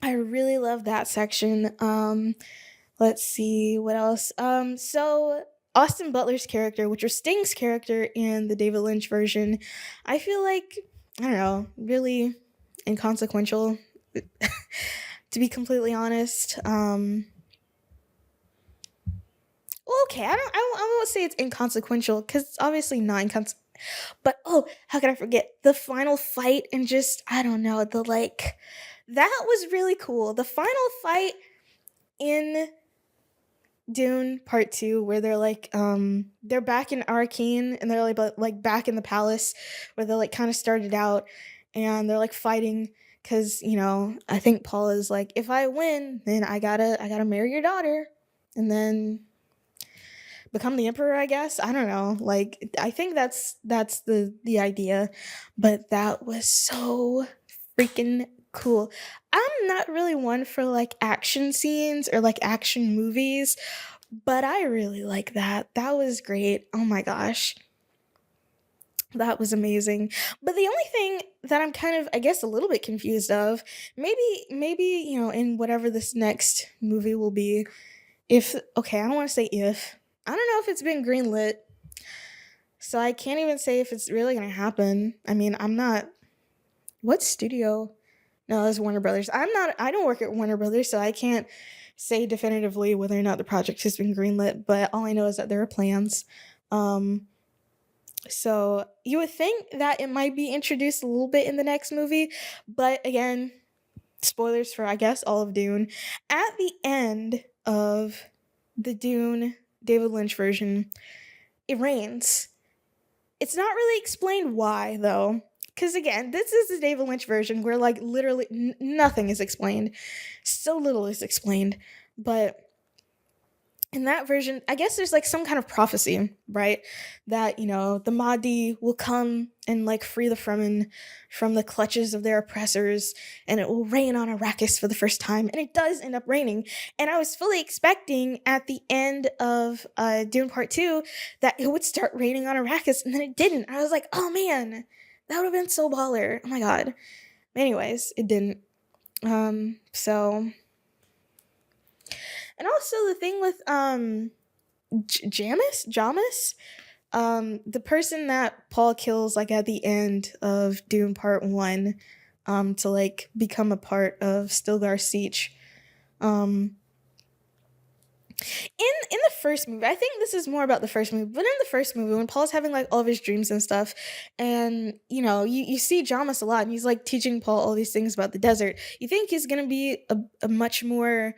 I really love that section. Let's see what else. So Austin Butler's character, which was Sting's character in the David Lynch version, I feel like, I don't know, really inconsequential, to be completely honest. Well, okay, I won't say it's inconsequential because it's obviously not inconsequential. But oh, how could I forget the final fight and just I don't know the like that was really cool. The final fight in Dune Part 2 where they're like they're back in Arcane and they're like back in the palace where they like kind of started out and they're like fighting cuz you know, I think Paul is like if I win, then I got to marry your daughter and then become the emperor, I guess. I don't know. Like I think that's the idea, but that was so freaking cool. I'm not really one for like action scenes or like action movies, but I really like that. That was great. Oh my gosh. That was amazing. But the only thing that I'm kind of I guess a little bit confused of, maybe you know in whatever this next movie will be, if okay, I don't want to say if. I don't know if it's been greenlit. So I can't even say if it's really going to happen. I mean, I'm not what studio? No, it's Warner Brothers. I don't work at Warner Brothers, so I can't say definitively whether or not the project has been greenlit, but all I know is that there are plans. Um so you would think that it might be introduced a little bit in the next movie, but again, spoilers for I guess all of Dune. At the end of the Dune David Lynch version, it rains. It's not really explained why though. Because again, this is the David Lynch version where like literally nothing is explained. So little is explained. But in that version, I guess there's like some kind of prophecy, right? That, you know, the Mahdi will come and like free the Fremen from the clutches of their oppressors and it will rain on Arrakis for the first time. And it does end up raining. And I was fully expecting at the end of Dune Part 2 that it would start raining on Arrakis and then it didn't. I was like, oh man, that would have been so baller. Oh my god. Anyways, it didn't. So and also the thing with Jamis, the person that Paul kills like at the end of Dune Part 1, to like become a part of Stilgar Siege. In the first movie, I think this is more about the first movie, but in the first movie, when Paul's having like all of his dreams and stuff, and you know, you see Jamis a lot, and he's like teaching Paul all these things about the desert. You think he's gonna be a much more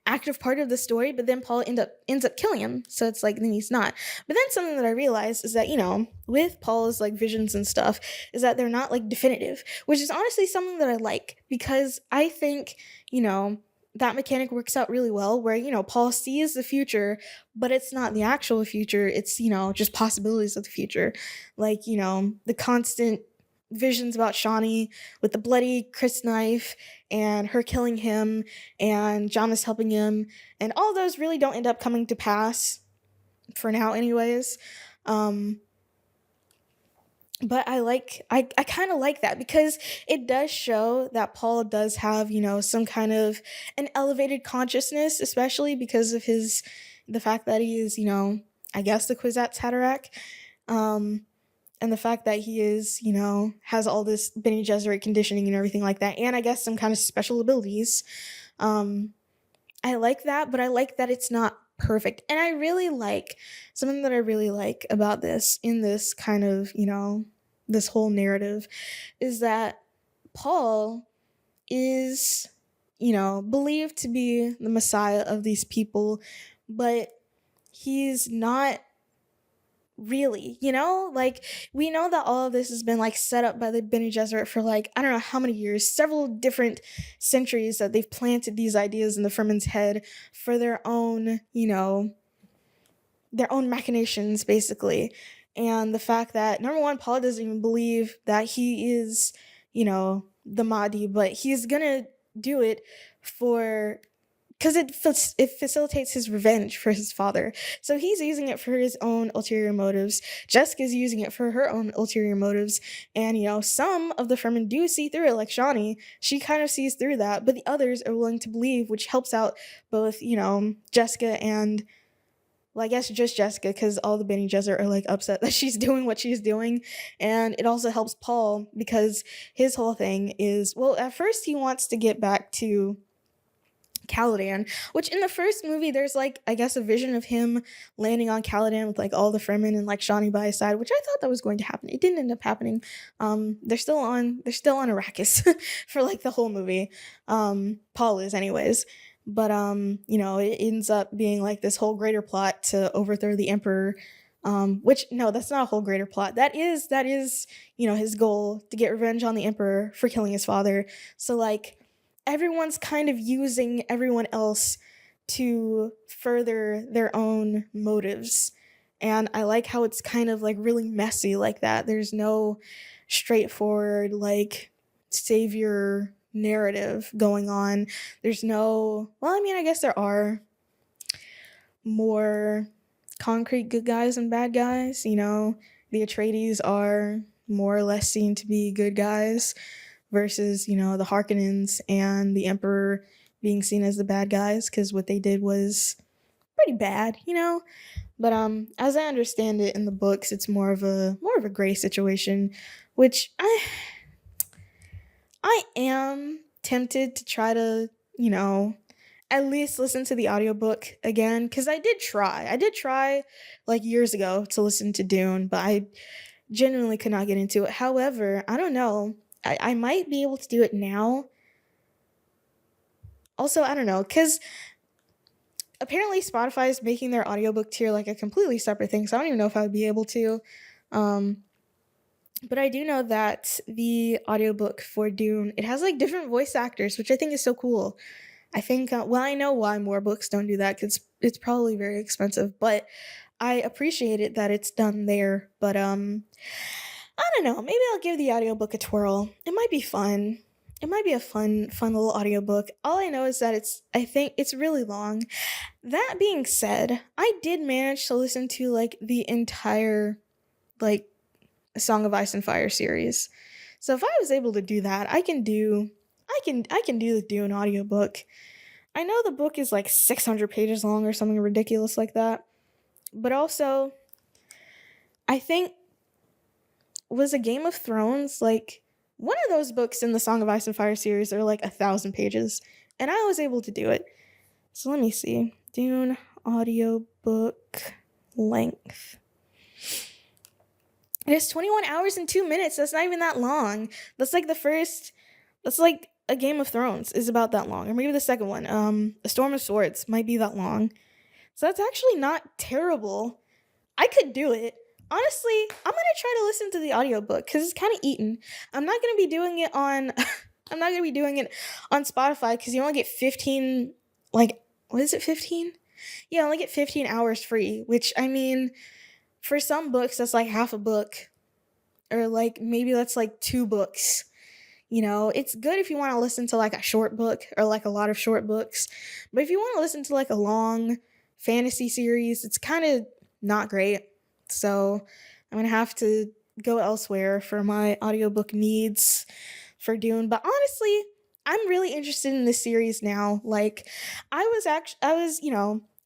active part of the story, but then Paul ends up killing him. So it's like then he's not. But then something that I realized is that, you know, with Paul's like visions and stuff, is that they're not like definitive, which is honestly something that I like because I think, you know, that mechanic works out really well where, you know, Paul sees the future, but it's not the actual future. It's, you know, just possibilities of the future. Like, you know, the constant visions about Shawnee with the bloody Chris knife and her killing him and Jamis helping him. And all those really don't end up coming to pass for now anyways. But I kind of like that because it does show that Paul does have, some kind of an elevated consciousness, especially because of the fact that he is, I guess the Kwisatz Haderach. Um, and the fact that he is, has all this Bene Gesserit conditioning and everything like that, and I guess some kind of special abilities. Um, I like that, but I like that it's not perfect. And I really like something that I really like about this in this kind of, this whole narrative is that Paul is, believed to be the Messiah of these people, but he's not really, like we know that all of this has been like set up by the Bene Gesserit for like I don't know how many years, several different centuries that they've planted these ideas in the Fremen's head for their own machinations basically. And the fact that number one, Paul doesn't even believe that he is, the Mahdi, but he's gonna do it for because it facilitates his revenge for his father. So he's using it for his own ulterior motives. Jessica's using it for her own ulterior motives. And, some of the Fremen do see through it, like Shawnee. She kind of sees through that, but the others are willing to believe, which helps out both, Jessica and, well, I guess just Jessica, because all the Bene Gesserit are like upset that she's doing what she's doing. And it also helps Paul because his whole thing is, well, at first he wants to get back to Caladan, which in the first movie there's like I guess a vision of him landing on Caladan with like all the Fremen and like Shawnee by his side, which I thought that was going to happen. It didn't end up happening. They're still on Arrakis for like the whole movie. Paul is anyways. But it ends up being like this whole greater plot to overthrow the Emperor. Which no, that's not a whole greater plot. That is, his goal to get revenge on the Emperor for killing his father. So like everyone's kind of using everyone else to further their own motives. And I like how it's kind of like really messy like that. There's no straightforward like savior narrative going on. There's no, well, I mean, I guess there are more concrete good guys and bad guys, The Atreides are more or less seen to be good guys versus, the Harkonnens and the Emperor being seen as the bad guys because what they did was pretty bad, But as I understand it in the books, it's more of a gray situation, which I am tempted to try to, at least listen to the audiobook again because I did try. I did try like years ago to listen to Dune, but I genuinely could not get into it. However, I don't know. I might be able to do it now. Also, I don't know, because apparently Spotify is making their audiobook tier like a completely separate thing, so I don't even know if I would be able to. Um, but I do know that the audiobook for Dune, it has like different voice actors, which I think is so cool. I think, well, I know why more books don't do that because it's probably very expensive, but I appreciate it that it's done there. But I don't know. Maybe I'll give the audiobook a twirl. It might be fun. It might be a fun little audiobook. All I know is that I think it's really long. That being said, I did manage to listen to like the entire like Song of Ice and Fire series. So if I was able to do that, I can do the Dune audiobook. I know the book is like 600 pages long or something ridiculous like that. But also, I think was a Game of Thrones like one of those books in the Song of Ice and Fire series are like 1,000 pages, and I was able to do it. So let me see. Dune audiobook length. It is 21 hours and 2 minutes. That's not even that long. That's like the first. That's like a Game of Thrones is about that long, or maybe the second one. A Storm of Swords might be that long. So that's actually not terrible. I could do it. Honestly, I'm gonna try to listen to the audiobook because it's kind of eaten. I'm not gonna be doing it on I'm not gonna be doing it on Spotify because you only get 15 like what is it, 15? Yeah, I only get 15 hours free, which I mean for some books that's like half a book. Or like maybe that's like 2 books. It's good if you want to listen to like a short book or like a lot of short books. But if you want to listen to like a long fantasy series, it's kind of not great. So I'm going to have to go elsewhere for my audiobook needs for Dune. But honestly, I'm really interested in this series now. Like, I was,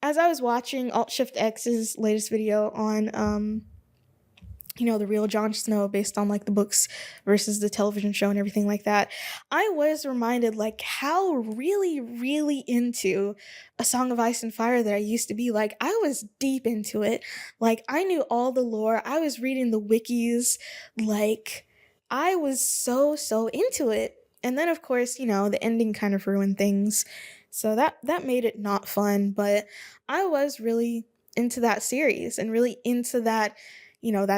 as I was watching Alt Shift X's latest video on, the real Jon Snow based on like the books versus the television show and everything like that, I was reminded like how really, really into A Song of Ice and Fire that I used to be. Like, I was deep into it. Like, I knew all the lore. I was reading the wikis. Like, I was so into it. And then of course, the ending kind of ruined things. So that made it not fun, but I was really into that series and really into that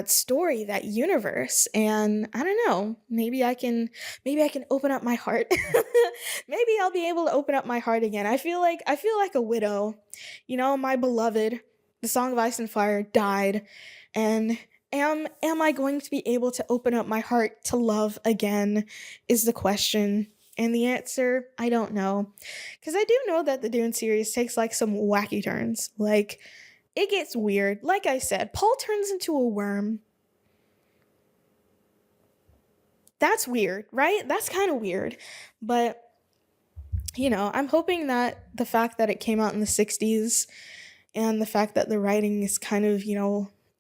story, that universe. And I don't know, maybe I can open up my heart. Maybe I'll be able to open up my heart again. I feel like a widow. My beloved, the Song of Ice and Fire, died, and am I going to be able to open up my heart to love again is the question. And the answer, I don't know. Cuz I do know that the Dune series takes like some wacky turns. Like, it gets weird. Like I said, Paul turns into a worm. That's weird, right? That's kind of weird. But, I'm hoping that the fact that it came out in the 60s and the fact that the writing is kind of,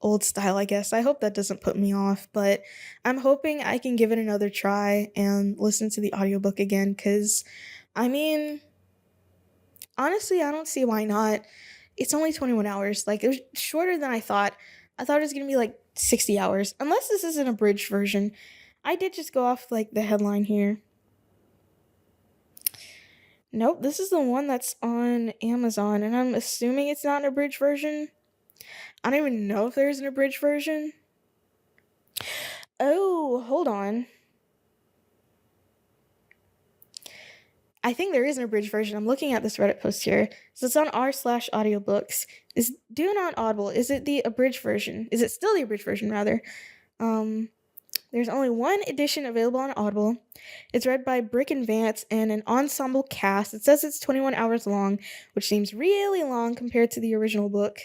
old style, I guess, I hope that doesn't put me off. But I'm hoping I can give it another try and listen to the audiobook again because, I mean, honestly, I don't see why not. It's only 21 hours. Like, it was shorter than I thought. I thought it was going to be like 60 hours. Unless this is an abridged version. I did just go off like the headline here. Nope, this is the one that's on Amazon, and I'm assuming it's not an abridged version. I don't even know if there's an abridged version. Oh, hold on. I think there is an abridged version. I'm looking at this Reddit post here. So it's on r/audiobooks. Is Dune on Audible? Is it the abridged version? Is it still the abridged version, rather? There's only one edition available on Audible. It's read by Brick and Vance and an ensemble cast. It says it's 21 hours long, which seems really long compared to the original book.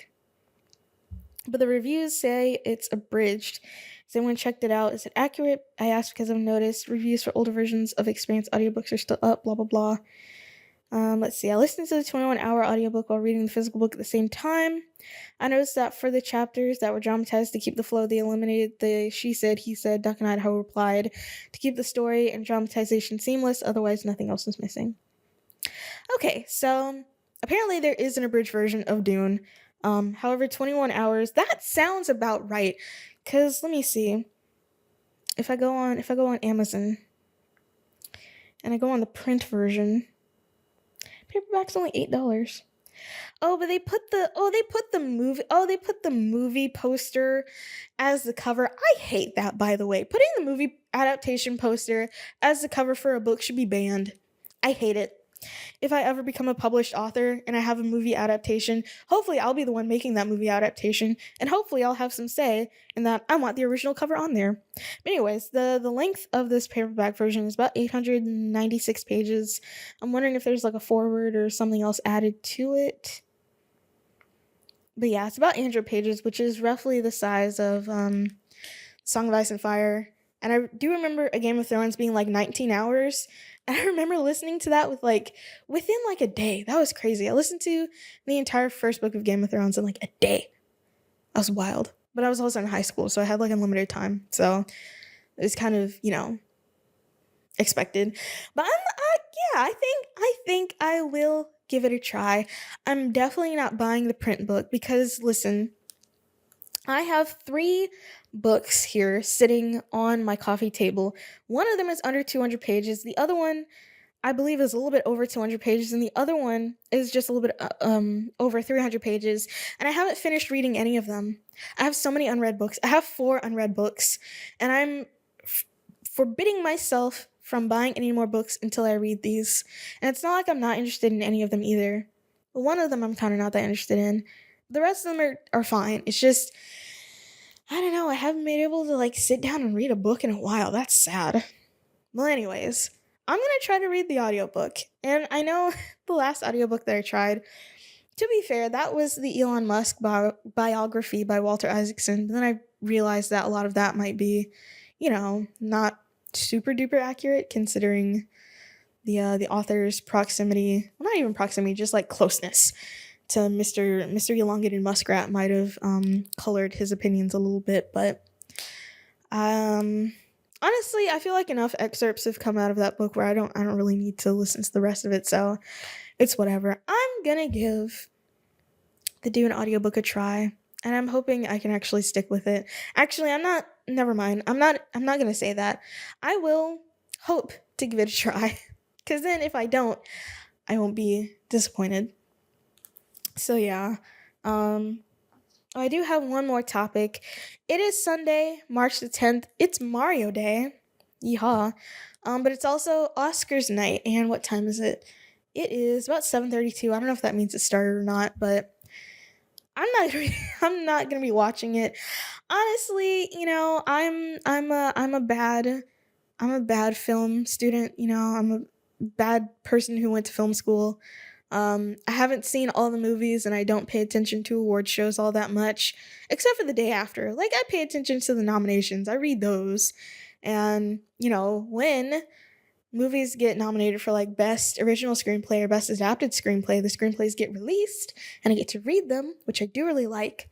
But the reviews say it's abridged. Has anyone checked it out? Is it accurate? I asked because I've noticed reviews for older versions of Experience audiobooks are still up, blah, blah, blah. Let's see. I listened to the 21-hour audiobook while reading the physical book at the same time. I noticed that for the chapters that were dramatized to keep the flow, they eliminated the she said, he said, Duck and Idaho replied to keep the story and dramatization seamless. Otherwise, nothing else was missing. Okay, so apparently there is an abridged version of Dune. However, 21 hours, that sounds about right. Cause let me see. If I go on Amazon and I go on the print version, paperback's only $8. Oh, but they put the movie poster as the cover. I hate that, by the way. Putting the movie adaptation poster as the cover for a book should be banned. I hate it. If I ever become a published author and I have a movie adaptation, hopefully I'll be the one making that movie adaptation, and hopefully I'll have some say in that I want the original cover on there. But anyways, the length of this paperback version is about 896 pages. I'm wondering if there's like a foreword or something else added to it. But yeah, it's about 800 pages, which is roughly the size of Song of Ice and Fire. And I do remember A Game of Thrones being like 19 hours. And I remember listening to that within like a day. That was crazy. I listened to the entire first book of Game of Thrones in like a day. That was wild. But I was also in high school, so I had like unlimited time. So it was kind of, expected. But I think I will give it a try. I'm definitely not buying the print book because, listen, I have 3 books here sitting on my coffee table. One of them is under 200 pages. The other one, I believe, is a little bit over 200 pages, and the other one is just a little bit over 300 pages. And I haven't finished reading any of them. I have so many unread books. I have 4 unread books, and I'm forbidding myself from buying any more books until I read these. And it's not like I'm not interested in any of them either. But one of them I'm kind of not that interested in. The rest of them are fine. It's just, I don't know, I haven't been able to like sit down and read a book in a while. That's sad. Well, anyways, I'm going to try to read the audiobook. And I know the last audiobook that I tried To be fair, that was the Elon Musk biography by Walter Isaacson. But then I realized that a lot of that might be, not super duper accurate considering the author's proximity. Well, not even proximity, just like closeness to Mr. Elongated Muskrat might have colored his opinions a little bit. But honestly, I feel like enough excerpts have come out of that book where I don't really need to listen to the rest of it. So it's whatever. I'm gonna give the Dune audiobook a try, and I'm hoping I can actually stick with it. Actually, I'm not. Never mind. I'm not gonna say that. I will hope to give it a try, because then if I don't, I won't be disappointed. So yeah. I do have one more topic. It is Sunday, March the 10th. It's Mario Day. Yeehaw. But it's also Oscars night. And what time is it? It is about 7:32. I don't know if that means it started or not, but I'm not gonna be watching it. Honestly, I'm a bad film student. I'm a bad person who went to film school. I haven't seen all the movies and I don't pay attention to award shows all that much, except for the day after. Like, I pay attention to the nominations, I read those. And, when movies get nominated for like best original screenplay or best adapted screenplay, the screenplays get released and I get to read them, which I do really like.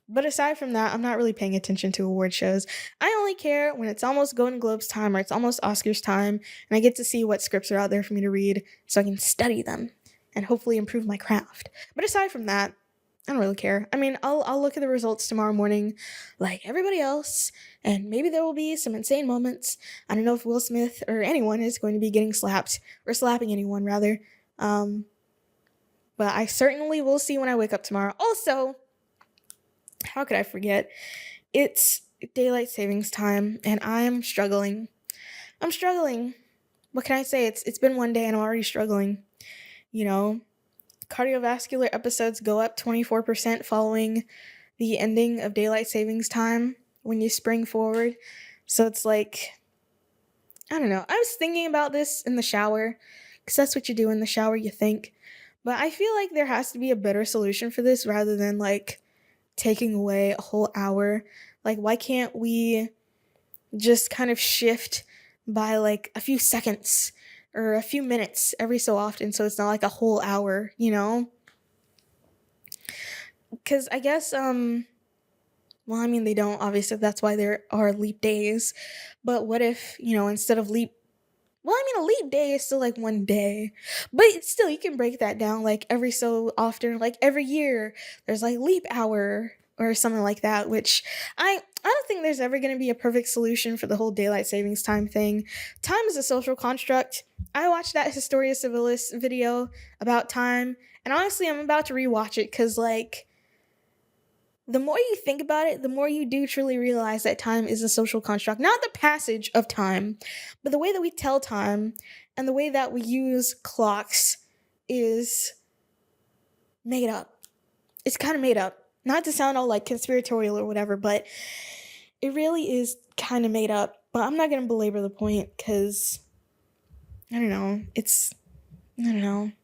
But aside from that, I'm not really paying attention to award shows. I only care when it's almost Golden Globes time or it's almost Oscars time, and I get to see what scripts are out there for me to read so I can study them and hopefully improve my craft. But aside from that, I don't really care. I mean, I'll look at the results tomorrow morning like everybody else, and maybe there will be some insane moments. I don't know if Will Smith or anyone is going to be getting slapped, or slapping anyone, rather. But I certainly will see when I wake up tomorrow. Also, how could I forget? It's daylight savings time, and I'm struggling. What can I say? It's been one day, and I'm already struggling. Cardiovascular episodes go up 24% following the ending of daylight savings time when you spring forward. So it's like, I don't know. I was thinking about this in the shower, because that's what you do in the shower, you think. But I feel like there has to be a better solution for this rather than like taking away a whole hour. Like, why can't we just kind of shift by like a few seconds or a few minutes every so often so it's not like a whole hour, Because I guess, well, I mean, they don't, obviously, that's why there are leap days. But what if, instead of a leap day is still like one day, but still, you can break that down like every so often, like every year, there's like leap hour or something like that, which I don't think there's ever going to be a perfect solution for the whole daylight savings time thing. Time is a social construct. I watched that Historia Civilis video about time, and honestly, I'm about to rewatch it because, like, the more you think about it, the more you do truly realize that time is a social construct. Not the passage of time, but the way that we tell time and the way that we use clocks is made up. It's kind of made up. Not to sound all like conspiratorial or whatever, but it really is kind of made up. But I'm not going to belabor the point because, I don't know,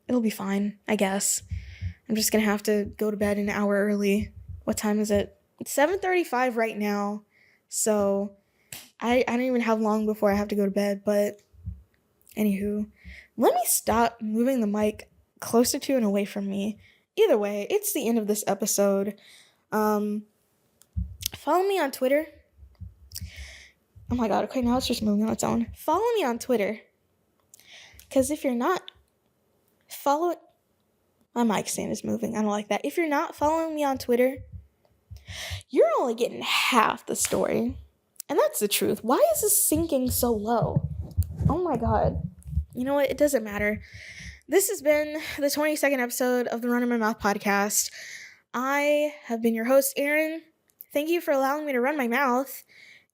it'll be fine, I guess. I'm just going to have to go to bed an hour early. What time is it? It's 7:35 right now, so I don't even have long before I have to go to bed, but anywho, let me stop moving the mic closer to and away from me. Either way, it's the end of this episode. Follow me on Twitter. Oh my god, okay, now it's just moving on its own. Follow me on Twitter, because if you're not, my mic stand is moving, I don't like that. If you're not following me on Twitter, you're only getting half the story. And that's the truth. Why is this sinking so low? Oh my god. You know what? It doesn't matter. This has been the 22nd episode of the Runnin My Mouth podcast. I have been your host, Aaron. Thank you for allowing me to run my mouth.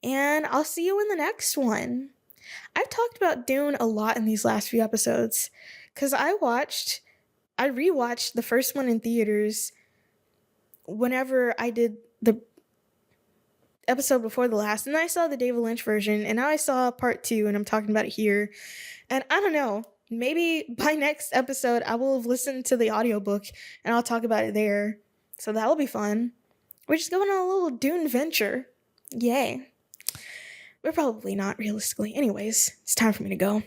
And I'll see you in the next one. I've talked about Dune a lot in these last few episodes. Because I rewatched the first one in theaters whenever I did the episode before the last, and I saw the David Lynch version, and now I saw part 2, and I'm talking about it here. And I don't know, maybe by next episode, I will have listened to the audiobook and I'll talk about it there. So that'll be fun. We're just going on a little Dune venture. Yay. We're probably not, realistically. Anyways, it's time for me to go.